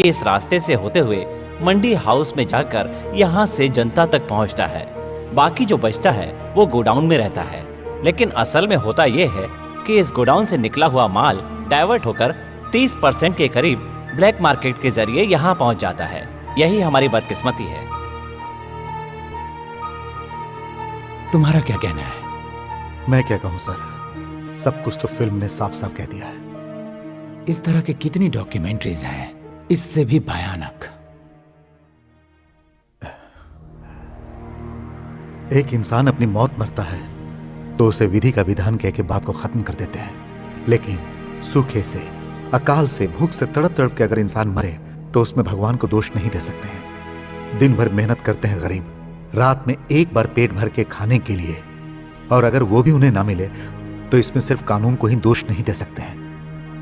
ये इस रास्ते से होते हुए मंडी हाउस में जाकर यहाँ से जनता तक पहुँचता है। बाकी जो बचता है वो गोडाउन में रहता है। लेकिन असल में होता ये है कि इस गोडाउन से निकला हुआ माल डाइवर्ट होकर 30% के करीब ब्लैक मार्केट के जरिए यहाँ पहुँच जाता है। यही हमारी बदकिस्मती है। तुम्हारा क्या कहना है? मैं क्या कहूं सर, सब कुछ तो फिल्म ने साफ साफ कह दिया है। इस तरह के कितनी डॉक्यूमेंट्रीज हैं इससे भी भयानक। एक इंसान अपनी मौत मरता है तो उसे विधि का विधान कह के बात को खत्म कर देते हैं, लेकिन सूखे से, अकाल से, भूख से तड़प तड़प के अगर इंसान मरे तो उसमें भगवान को दोष नहीं दे सकते हैं। दिन भर मेहनत करते हैं गरीब, रात में एक बार पेट भर के खाने के लिए, और अगर वो भी उन्हें ना मिले तो इसमें सिर्फ कानून को ही दोष नहीं दे सकते हैं।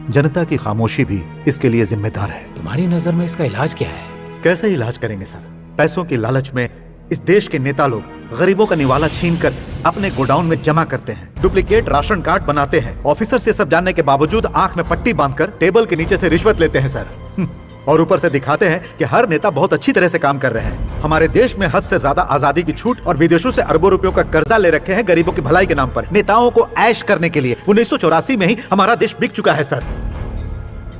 जनता की खामोशी भी इसके लिए जिम्मेदार है। तुम्हारी नजर में इसका इलाज क्या है? कैसे इलाज करेंगे सर? पैसों की लालच में इस देश के नेता लोग गरीबों का निवाला छीनकर अपने गोडाउन में जमा करते हैं, डुप्लीकेट राशन कार्ड बनाते हैं, ऑफिसर से सब जानने के बावजूद आंख में पट्टी बांधकर टेबल के नीचे से रिश्वत लेते हैं सर। और ऊपर से दिखाते हैं कि हर नेता बहुत अच्छी तरह से काम कर रहे हैं। हमारे देश में हद से ज्यादा आजादी की छूट और विदेशों से अरबों रुपयों का कर्जा ले रखे हैं गरीबों की भलाई के नाम पर, नेताओं को ऐश करने के लिए। 1984 में ही हमारा देश बिक चुका है सर।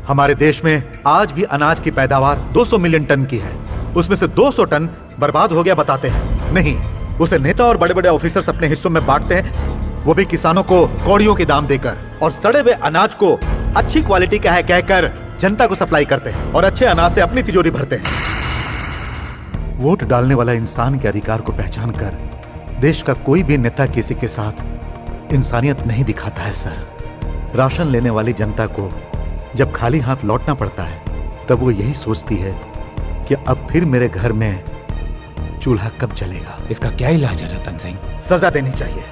हमारे देश में आज भी अनाज की पैदावार 200 मिलियन टन की है, उसमें से 200 टन बर्बाद हो गया बताते हैं। नहीं, उसे नेता और बड़े बड़े ऑफिसर्स अपने हिस्सों में बांटते हैं, वो भी किसानों को कौड़ियों के दाम देकर, और सड़े हुए अनाज को अच्छी क्वालिटी का है कहकर जनता को सप्लाई करते हैं और अच्छे अनाज से अपनी तिजोरी भरते हैं। वोट डालने वाला इंसान के अधिकार को पहचान कर देश का कोई भी नेता किसी के साथ इंसानियत नहीं दिखाता है सर। राशन लेने वाली जनता को जब खाली हाथ लौटना पड़ता है तब वो यही सोचती है कि अब फिर मेरे घर में चूल्हा कब जलेगा। इसका क्या इलाज है रतन सिंह? सजा देनी चाहिए।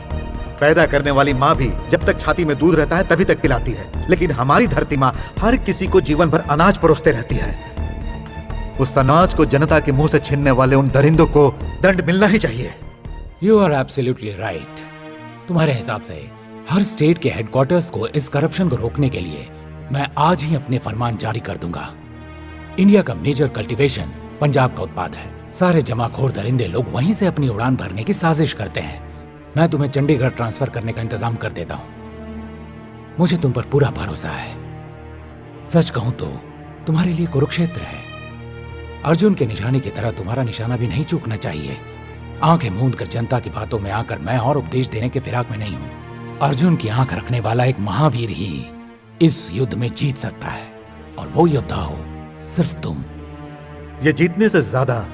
पैदा करने वाली माँ भी जब तक छाती में दूध रहता है तभी तक पिलाती है, लेकिन हमारी धरती माँ हर किसी को जीवन भर अनाज परोसते रहती है। उस अनाज को जनता के मुंह से छीनने वाले उन दरिंदों को दंड मिलना ही चाहिए। You are absolutely right. तुम्हारे हिसाब से हर स्टेट के हेडक्वार्टर्स को इस करप्शन को रोकने के लिए मैं आज ही अपने फरमान जारी कर दूंगा। इंडिया का मेजर कल्टीवेशन पंजाब का उत्पाद है। सारे जमाखोर दरिंदे लोग वहीं से अपनी उड़ान भरने की साजिश करते हैं। मैं तुम्हें चंडीगढ़ ट्रांसफर करने का इंतजाम कर देता हूं। मुझे तुम पर पूरा भरोसा है। सच कहूं तो तुम्हारे लिए कुरुक्षेत्र है। अर्जुन के निशाने की तरह तुम्हारा निशाना भी नहीं चूकना चाहिए। आंखें मूंद कर जनता की बातों में आकर मैं और उपदेश देने के फिराक में नहीं हूं। अर्जुन की आंख रखने वाला एक महावीर ही इस युद्ध में जीत सकता है, और वो योद्धा हो सिर्फ तुम। ये जीतने से ज्यादा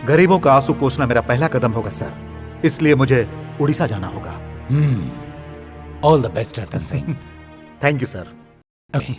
गरीबों का आंसू पोंछना मेरा पहला कदम होगा सर, इसलिए मुझे उड़ीसा जाना होगा। All the best Ratan Singh. Thank you sir. Okay.